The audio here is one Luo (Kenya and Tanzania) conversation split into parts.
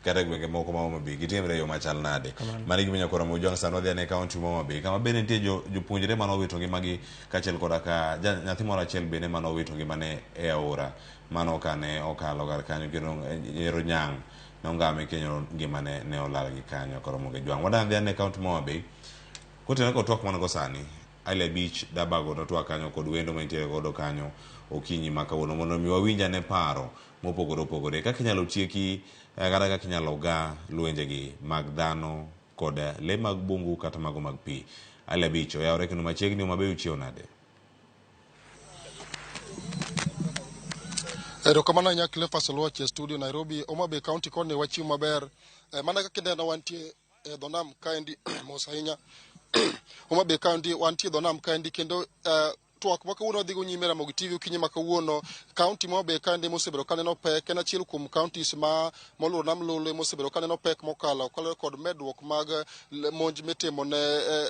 kata gwenge moko ma Homabay gitimre yo machal nade. Mani giminya kora mujong sano dhia ne kaunti ma Homabay kama bende nitie jopuonjre manowito ngimagi kachiel koda ka nyathi moro achiel bende manowito ngimane e aora mano kane okalo kar kanyo kendo Nyero Nyang nongame kenyo ngimane ne olal gi kanyo koro moge jwang. Wadan dhia ne kaunti ma Homabay kotene ko twak man go sani Ile Beach Dabago notwak kanyo kod wendo mantiere godo kanyo okinyi ma kawuono mondo mi wawinja ne paro mopogore opogore kaka inyalo tieki kata kaka inyalo ga lwenjegi mag dhano kod le mag bungu kata mago mag pi. Ile Beach oyawre kendo machiegni Homabay uchiew nade. Erokamano nyakle Fasolwache studio Nairobi Homabay County kone wachiw maber mana kaka ndeno wantie dhonam kaendi mos ahinya Homabay County wantie dhonam kaendi kendo twak ma kawuono dhigo nyime Ramogi TV okinyi ma kawuono county ma Homabay County mosebedo kaneno pek en achiel kuom counties ma moluor nam Lolwe mosebedo kaneno pek mokalo kod medruok mag monj mitimo ne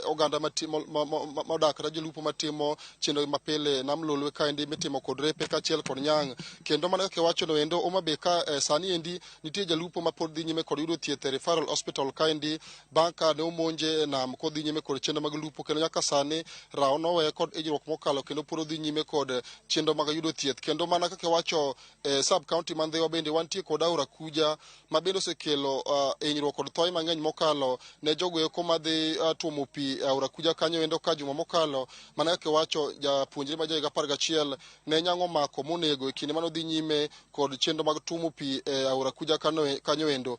oganda modak kata jolupo matimo chenro mapile nam Lolwe kaendi mitimo kod repe kachiel kod nyang kendo mana kaka wacho no endo Homabay ka sani endi nitie jalupo ma pod dhi nyime kod yudo thieth e referral hospital kaendi bang' ka ne omonje nam kod dhi nyime kod chenro mag lupo kendo nyaka sani rawo nowe kod ejruok mokalo kendo puro dhi nyime kod chenro mag yudo thieth kendo mana kaka wacho sub county man Dhiwa bende wantie kod aora Kuja ma bende osekelo hinyruok kod thoe mang'eny mokalo ne jogo eko madhi tuomo pi aora Kuja kanyo endo ka juma mokalo mana kaka wacho japuonjre ma ja 11 ne nyang'o mako monego e kinde mano dhi nyime kod chenro mag tuomo pi aora Kuja kanyo endo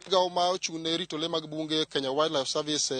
migawo ma ochung'ne rito le mag bunge Kenya Wildlife Service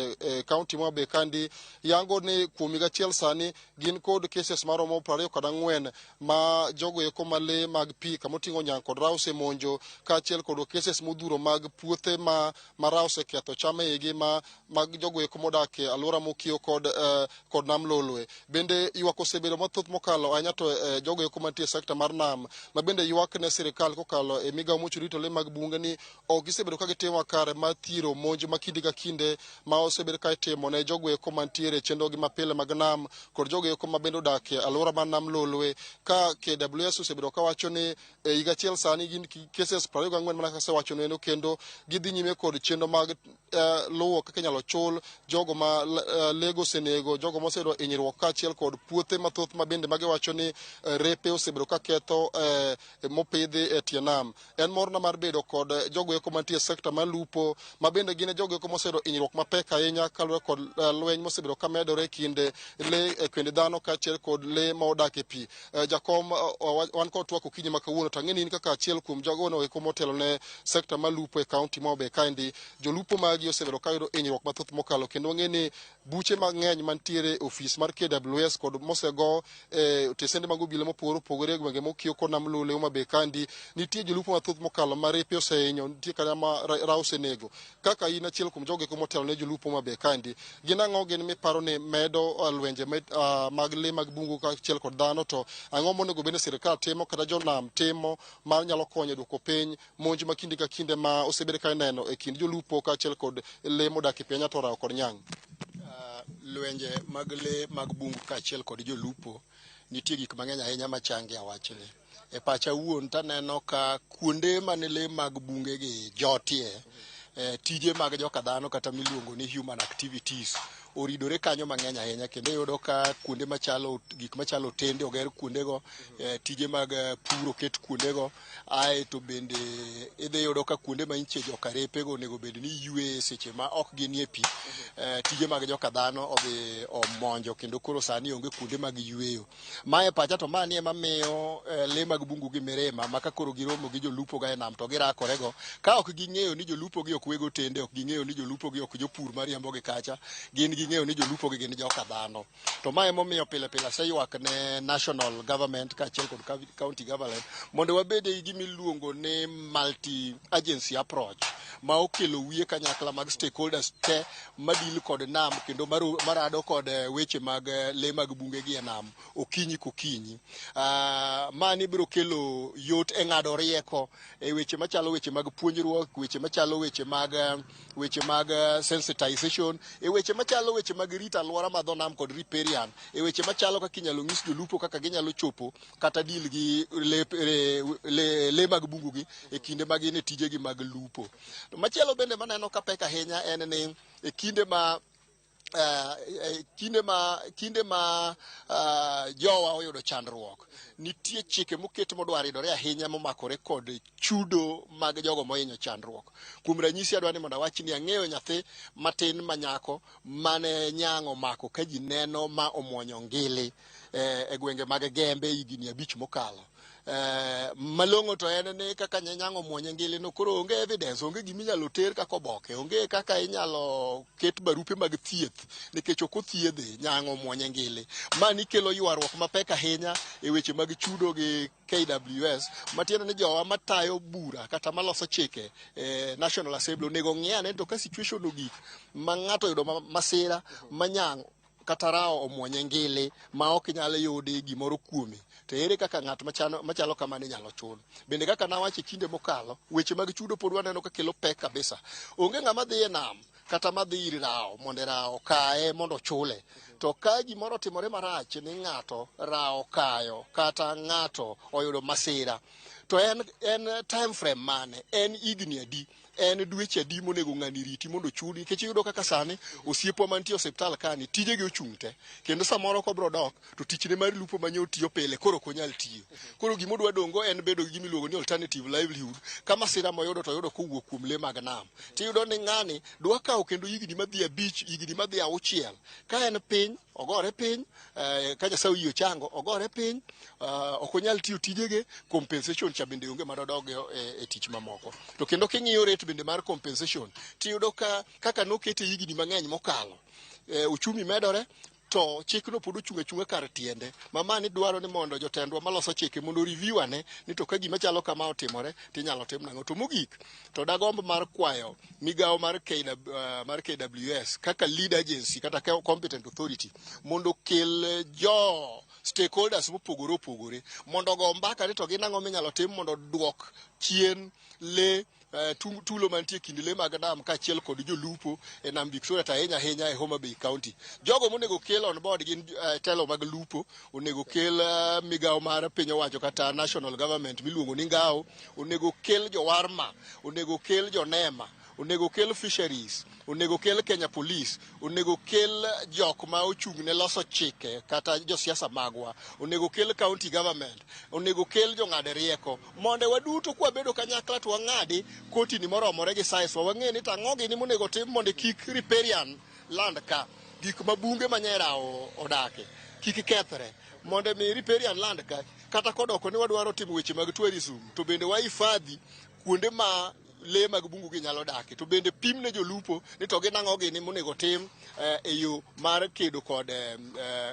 county ma Homabay County yango ni kuom higa achiel sani gin kod cases maromo 24 ma jogo eko ma le mag pi kamoting'o nyang kod rao osemonjo kaachiel kod cases modhuro mag puothe ma rao oseketho cham eigi mag jogo eko modak e alwora mokiewo kod nam Lolwe. Bende ywak osebedo mathoth mokalo ahinya to jogo eko mantie sekta mar nam ma bende ywak ne sirikal kokalo e migawo mochung' rito le mag bunge ni ok gisebedo ka timo kare ma thiro monj ma kinde ka kinde ma osebedo ka itimo ne jogo eko mantiere chenro gi mapile mag nam kod jogo eko ma bende odak e alwora mar nam Lolwe ka KWS osebedo ka wacho ni higa achiel sani gin cases 24 mana kaka wacho neno kendo gidhi nyime kod chenro mag luwo kaka inyalo chul jogo ma lego senego jogo mosedo hinyruok kaachiel kod puothe mathoth ma bende magiwacho ni repe osebedo ka ketho mopidhi e tie nam. En morna mar bedo kod jogo eko mantie sekta malupo ma bende gine jogo eko mosedo hinyruok mapek ahinya kaluwore kod lweny mosebedo ka medore kinde le kende dhano kaachiel kod le ma odak e pi. Jakom wan kod twak okinyi ma kawuono to ang'eni in kaka achiel kuom jogo no eko motelo ne sekta malupo e kaunti ma Homabay County jolupo magi osebedo ka yudo hinyruok mathoth mokalo kendo ang'eni buche mang'eny mantiere ofis mar KWS kod mosego tesende mag obila mopogore opogore e gwenge mokiewo kod nam Lolwe Homabay County nitie jolupo mathoth mokalo ma repe osehinyo nitie kanya ma rao osenego kaka in achiel kuom jogo eko motelo ne jolupo Homabay County gin ang'o gin miparo ni medo lwenje mag le mag bungu kaachiel kod dhano to ang'o monego bed ni sirikal timo kata jonam timo mar nyalo konyo duoko piny monj ma kinde ka kinde ma osebedo ka ineno e kind jolupo kaachiel kod le modak e pi anya to rao kod nyang'. Lwenje mag le mag bungu kaachiel kod jolupo nitie gik mang'eny ahinya machangi awachni e pacha wuon taneno ka kuonde mane le mag bunge gi jotie tije mag joka dhano kata miluongo ni human activities oridore kanyo mang'eny ahinya kendo yudo ka kuonde machalo gik machalo tende oger kuondego tije mag puro ket kuondego ae to bende idhi yudo ka kuonde ma inche joka repego onego bed ni ywe seche ma ok ginie pi tije mag joka dhano odhi omonjo kendo koro sani onge kuonde mag yweyo mae pacha to mani ema miyo le mag bungu gi mirima ma ka koro giromo gi jolupo ga e nam to girakorego ka ok ging'eyo ni jolupo gi ok wego tende ok ging'eyo ni jolupo gi ok jopur mariambo gi kacha gin ging'eyo ni jolupo gi gin joka dhano to mae emomiyo pile pile aseyuak ne national government kaachiel kod county government mondo wabede gi gimiluongo ni multi agency approach ma okelo wiye kanyakla mag stakeholders te madil kod nam kendo marado kod weche mag le mag bunge gi e nam okinyi kokinyi mani biro kelo yot e ng'ado rieko e weche machalo weche mag puonjruok weche machalo weche mag sensitization e weche machalo weche mag rito alwora ma dho nam kod riparian e weche machalo kaka inyalo ng'is jolupo kaka ginyalo chopo kata deal gi le mag bungu gi e kinde ma gin e tijegi mag lupo. To machielo bende maneno ka pek ahinya en ni e kinde ma jowa oyudo chandruok, nitie chike moket modwar idore ahinya momakore kod chudo mag jogo mohinyo chandruok. Kuom ranyisi adwani mondo awach ni ang'eyo nyathi matin manyako mane nyang' omako ka ji neno ma omwonyo ngili e gwenge mag Gembe higni 5 mokalo. Malong'o to en ni kaka nyang' omwonyo ngili no koro onge evidence, onge gima inyalo ter kaka oboke, onge kaka inyalo ket barupe mag thieth nikech ok othiedhe nyang' omwonyo ngili. Mani kelo ywaruok mapek ahinya e weche mag chudo gi KWS, matiende ni jowa matayo bura kata maloso chike National Assembly onego ng'iyane to ka situation ogik ma ng'ato oyudo masira ma nyang' kata rao omwonyo ngili ma ok nyalo yudi gimoro kuome, to ere kaka ng'at machalo kamano inyalo chul. Bende kaka nawacho kinde mokalo, weche mag chudo pod waneno ka kelo pek kabisa. Onge ng'ama dhi e nam kata madhi ir rao mondo rao kae mondo chule. To ka gimoro timore marach ni ng'ato rao kayo kata ng'ato oyudo masira, to en time frame mane, en higni adi, en dweche adi monego ng'ani riti mondo chudi. Nikech iyudo kaka sani osiepwa mantie osiptal kani tijegi ochung' te, kendo samoro kobro dok to tichne mar lupo manyo tiyo pile koro ok onyal tiyo. Koro gimodwa dongo en bedo gi gimiluongo ni alternative livelihood. Ka masira moyudo to yudo kowuok kuom le mag nam, tiyudo ni ng'ani dwa kawo kendo higni madhi 5, higni madhi 6. Ka en piny ogore piny, ka Nyasaye oyie chango ogore piny, ok onyal tiyo tijege, compensation cha bende onge madodog e tich mamoko. To kendo king'iyo rate bende mar compensation tiyudo kaka nokete higni mang'eny mokalo, uchumi medore to chikno pod ochung' achung'a kar tiende. Mamani dwaro ni mondo jotendwa maloso chike mondo review ane ni to ka gima chalo kama otimore tinyalo tim nang'o. To mogik to dagomb mar kwayo migawo mar KWS kaka lead agency kata competent authority mondo kel stakeholders mopogore opogore mondo go mbaka ni to ginang'o minyalo tim mondo duok chien le tulo mantie kind le mag nam kaachiel kod jolupo e nam Victoria to ahinya e Homabay County. Jogo monego kel on board gin telo mag lupo, onego kel migawo mar piny owacho kata national government miluongo ni ngawo, onego kel jowarma, onego kel jonema, onego kel fisheries, onego kel Kenya Police, onego kel jok ma ochung' ne loso chike kata josiasa magwa, onego kel county government, onego kel jong'ad rieko, mondo waduto kwabedo kanyakla to wang'adi koti ni moromore gi size wang'e ni tang'o gini monego tim mondo kik riparian land ka gik mabunge manyera odake kik kethre, mondo mi riparian land ka kata kodoko ni wadwaro timo weche mag tourism to bende wahifadhi kuonde ma le mag bungu gi nyalo dake, to bende pim ne jolupo ni to ginang'o gini monego tim e yo mar kedo kod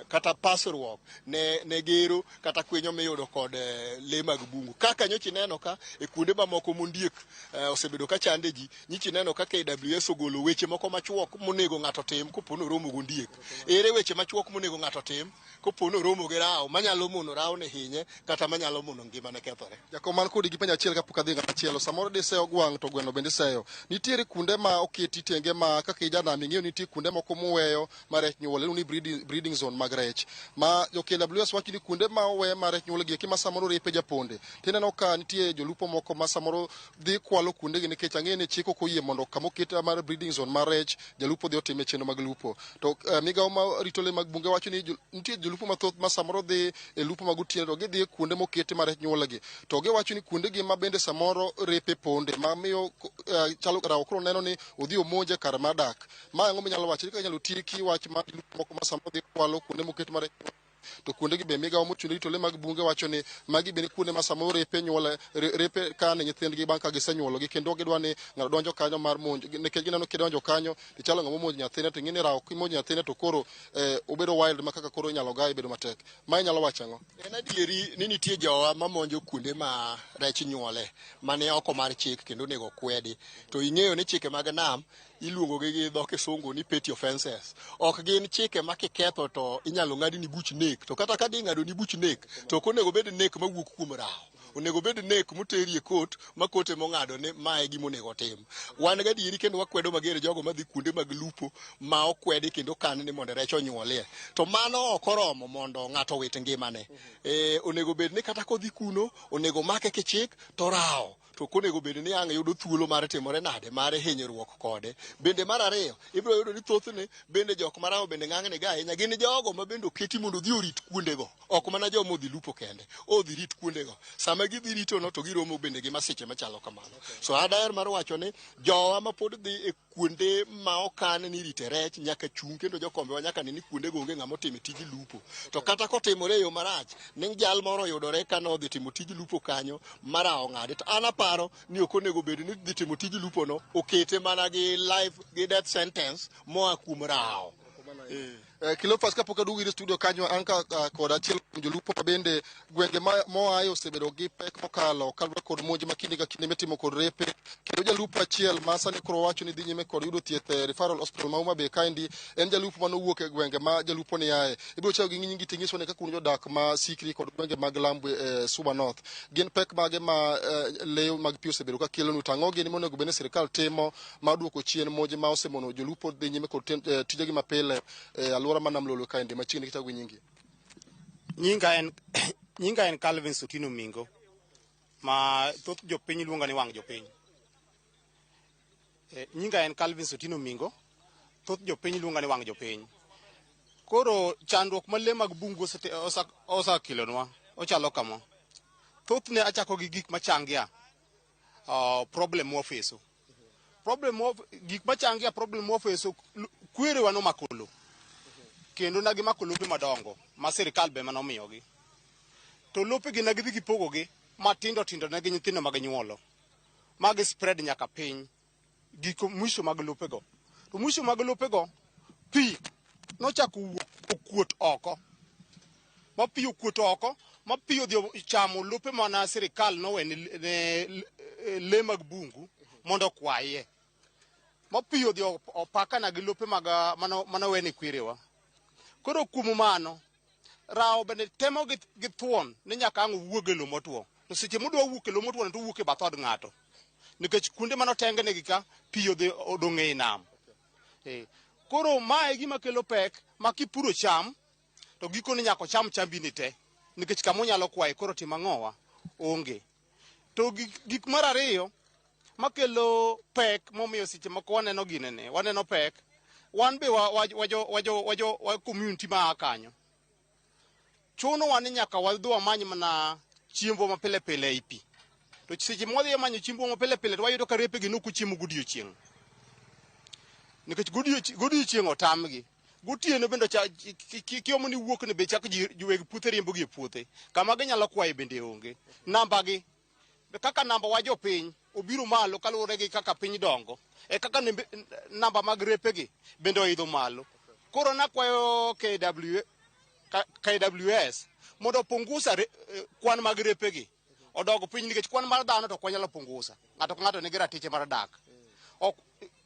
kata pasruok ne gero kata kwinyo miyudo kod le mag bungu. Kaka nyochi neno ka e kuonde mamoko mondiek osebedo ka chande ji, nyichi neno ka KWS ogolo weche moko machuok monego ng'ato tim kopono romo gondiek. Ere weche machuok monego ng'ato tim kopono romo gi rao manyalo mono rao ne hinye kata manyalo mono ngimane kethore. Jakom man kodi gi penjo achiel kapok adhi ng'ama chielo, samoro diseyo gwang' to gweno bende seyo. Nitiere kuonde ma oketi tenge ma kaka ijanam ing'eyo nitie kuonde moko muweyo ma rech nyuole, ni breeding zone mag rech ma jo KWS wacho ni kuonde ma owe ma rech nyuole gi ma samoro repe japonde. Tineno ka nitie jolupo moko ma samoro dhi kwalo kuonde gi nikech ang'e ni chik ok oyie mondo kama oketi mar breeding zone mar rech jalupo dhi otime chenro mag lupo. To migawo ma rito le mag bunge wacho ni nitie jolupo mathoth ma samoro dhi e lupo mag otieno to gidhi kuonde moketi ma rech nyuole gi. To giwacho ni kuonde gi ma bende samoro repe ponde ma miyo chalo rao koro neno ni odhi omonje kar madak. Ma ang'o minyalo wacho ka inyalo tieki wach ma lupo moko ma samoro dhi kwalo kuonde moketi ma rech to kuonde gi be migawo mochung'ne rito le mag bunge wacho ni magi bende kuonde ma samoro repe nyuole, repe kane nyithindgi bang' ka gisenyuologi kendo gidwa ni ng'ato donjo kanyo mar monj nikech gineno kidonjo kanyo ichalo ng'ama monjo nyathine to ing'e ni rao kimonjo nyathine to koro obedo wild ma kaka koro inyalo gaye bedo matek. Ma inyalo wacho ang'o? En adieri ni nitie jowa mamonjo kuonde ma rech nyuole mane oko mar chik kendo onego kwedi. To ing'eyo ni chike mag nam iluongo gi dho kisungu ni petty offenses. Ok gin chike ma kiketho to inyalo ng'adi ni buch nek, to kata ka di ng'ado ni buch nek to ok onego bed nek mawuok kuom rao, onego bed nek moteri e kot ma kote mong'ado ne mae gima onego tim. Wan ga dieri kendo wakwedo mager jogo madhi kuonde mag lupo ma okwedi kendo kan ni mondo rech onyuolie. To mano ok oromo mondo ng'ato wit ngimane. Onego bed ni kata kodhi kuno onego make kichik to rawo. To konego bed ni ang' yudo thuolo mar timore nade mar hinyruok kode. Bende mar ariyo ibiro yudo ni thothne bende jok marawo bende ng'ang'ne ga ahinya gin jogo ma bende oketi mondo odhi orit kuondego. Ok mana joma odhi lupo kende, odhi rit kuondego. Sama gidhi rito no to giromo bende gi masiche machalo kamano. So adaer mar wacho ni jowa ma pod dhi e kuonde ma okan ni rite rech nyaka chung kendo jokombe wa nyaka ni kuonde go onge ng'ama otimo tij lupo. To kata kotimore yo marach ni jal moro yudore ka no dhi timo tij lupo kanyo marawo ng'ade. To an aparo ni ok onego bed ni dhi timo tij lupo no okete mana gi life gi death sentence moa kuom rawo. Kilofas kapok aduogo ir studio kanyo an ka kod achiel kuom jolupo ma bende gwenge moaye osebedo gi pek mokalo kaluwore kod monj ma kinde ka kinde mitimo kod repe kendo jalupo achiel ma sani koro wacho ni dhi nyime kod yudo thieth e referral hospital ma Homabay kaendi en jalupo manowuok e gwenge ma jalupo ni yaye. Ibiro chao gi nyingi ting'iso ne kaka un jodak ma Sikri kod gwenge mag Lambwe Suba North gin pek mage ma leyo mag pi osebedo ka kelonu tang'o gini monego bed ni sirikal timo ma duoko chien monj ma osemono jolupo dhi nyime kod tijegi mapile alwora manam lolo kaendi machiegni kitago nyingi. Nyinga en Calvin Sutino Mingo ma thoth jopiny luonga ni wang' jopiny. Nyinga en Calvin Sutino Mingo, thoth jopiny luonga ni wang' jopiny. Koro chandruok ma le mag bungu osakelonwa ochalo kama. Thothne achako gi gik machangia problem mwafeso. Gik machangia problem mwafeso kwerewa nomako lo. Kendo nagimako lope madongo ma sirikal be manomiyogi. To lope gi nagidhi gipogogi matindo tindo ne gi nyithindo mag nyuolo. Magi spread nyaka piny. Giko mwisho mag lopego. To mwisho mag lopego pi nochako okuot oko. Ma pi okuot oko, ma pi odhi chamo lope mana sirikal nowe ne le mag bungu mondo kwaye. Ma pi odhi opakana gi lope mag manowe ne kwerewa. Koro kuom mano rawo bende temo gi thuon ni nyaka ang' wuog e lo motwo. To seche modwa wuok e lo motwo to wuok e bath od ng'ato. Nikech kuonde manotenge negi ka pi odong' e nam. Koro mae gima kelo pek ma kipuro cham to giko ni nyaka cham chambi ni te. Nikech kama onyalo kwaye koro timo ang'owa onge. To gik mar ariyo makelo pek momiyo seche moko waneno ginene waneno pek. Wan be wa community ma kanyo. Chuno wan nyaka wadhi wamany mana chiembo ma pile pile e pi. To seche modhi manyo chiembo ma pile pile to wayudo ka repe gi nuku chiemo godiechieng'. Nikech godiechieng' otamgi. Gotieno bende kiomo ni wuok ne be chak jiweg puothe riembo gi e puothe. Kama ginyalo kwaye bende onge. Namba gi kaka namba wa jopiny obiro malo kaluwore gi kaka piny dongo. Kaka namba mag repe gi bende oidho malo. Koro nakwayo KWS mondo pungusa kwan mag repe gi. Odogo piny nikech kwan mar dhano to kwanyalo pungusa. Ng'ato ka ng'ato nigi ratiche mar dak.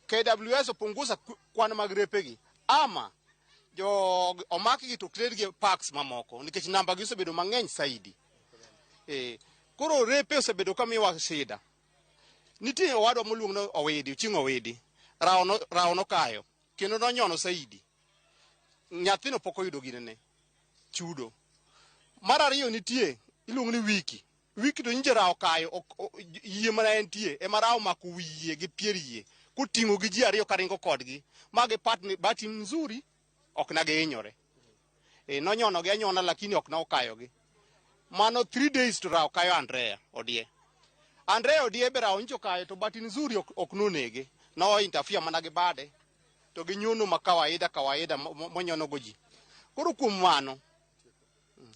KWS opungusa kwan mag repe gi. Ama omaki gi to kred gi parks mamoko nikech namba gi osebedo mang'eny saidi. Koro repe osebedo kamiwa shida. Nitie owadwa moluong no Owidi, Chieng' Owidi. Rawo no kayo. Kendo nonyono saidi. Nyathino pok oyudo ginene. Chudo. Mar ariyo nitie iluongo ni Wiki. Wiki to nje rawo kayo yie mana entie ema rawo mako wiye gi pier yie. Kuting'o gi ji ariyo karingo kodgi. Mage bati nzuri ok nagihinyore. Nonyono gi anyona lakini ok na okayo gi. Mano 3 days to rawo kayo Andrea Odie be rawo ncho kayo to bati nzuri ok nonege. No interfere mana gi bade. To gi nyuno ma kawaida monyono go ji. Koro kuom mano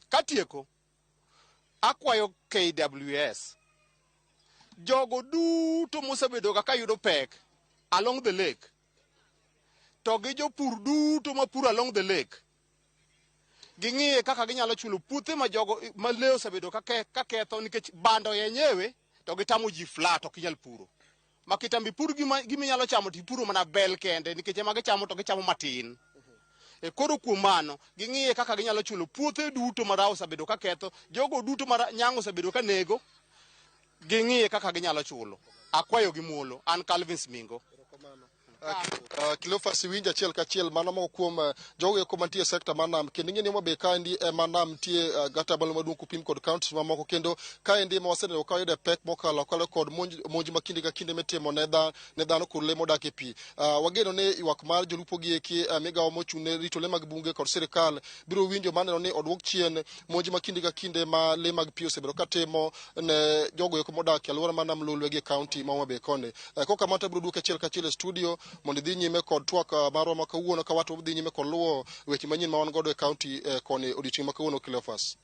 katieko akwayo KWS jogo duto mosebedo ka yudo pek along the lake to gi jopur duto mapuro along the lake ging'iye kaka ginyalo chulo puothe ma jogo ma le osebedo ka ketho nikech bando yenyewe to gitamo ji flat ok inyal puro makitambi pur giminyalo chamo tipuro mana bel kende nikech ema gichamo to gichamo matin. Koro kuom mano ging'iye kaka ginyalo chulo puothe duto ma rawo osebedo ka ketho jogo duto ma nyang'o osebedo ka nego ging'iye kaka ginyalo chulo. Akwayo gi muolo, an Calvin Mingo. Kilofas winja achiel kachiel mano moko kuom jogo eko mantie sekta manam kendo ing'e ni Homabay kaendi manam tie gata balo maduong' kupim kod counties mamoko kendo kaendi ma waseneno ka yude pek mokalo kalo kod monj makinde ka kinde mitimo ne dhano kod le modak e pi. Wageno ni ywak mar jolupo gi eki migawo mochung' ne rito le mag bunge kod sirikal biro winjo maneno ni odwok chien monj makinde ka kinde ma le mag pi osebedo katimo ne jogo eko modak e alwora manam Lolwe gi kaunti ma Homabay koni. Koka mata biro duoke achiel kachiel e studio mondo dhi nyime kod twak marwa ma kawuono ka wato dhi nyime kod luwo weche manyien ma wan godo e kaunti koni odiochieng' ma kawuono Kilofas.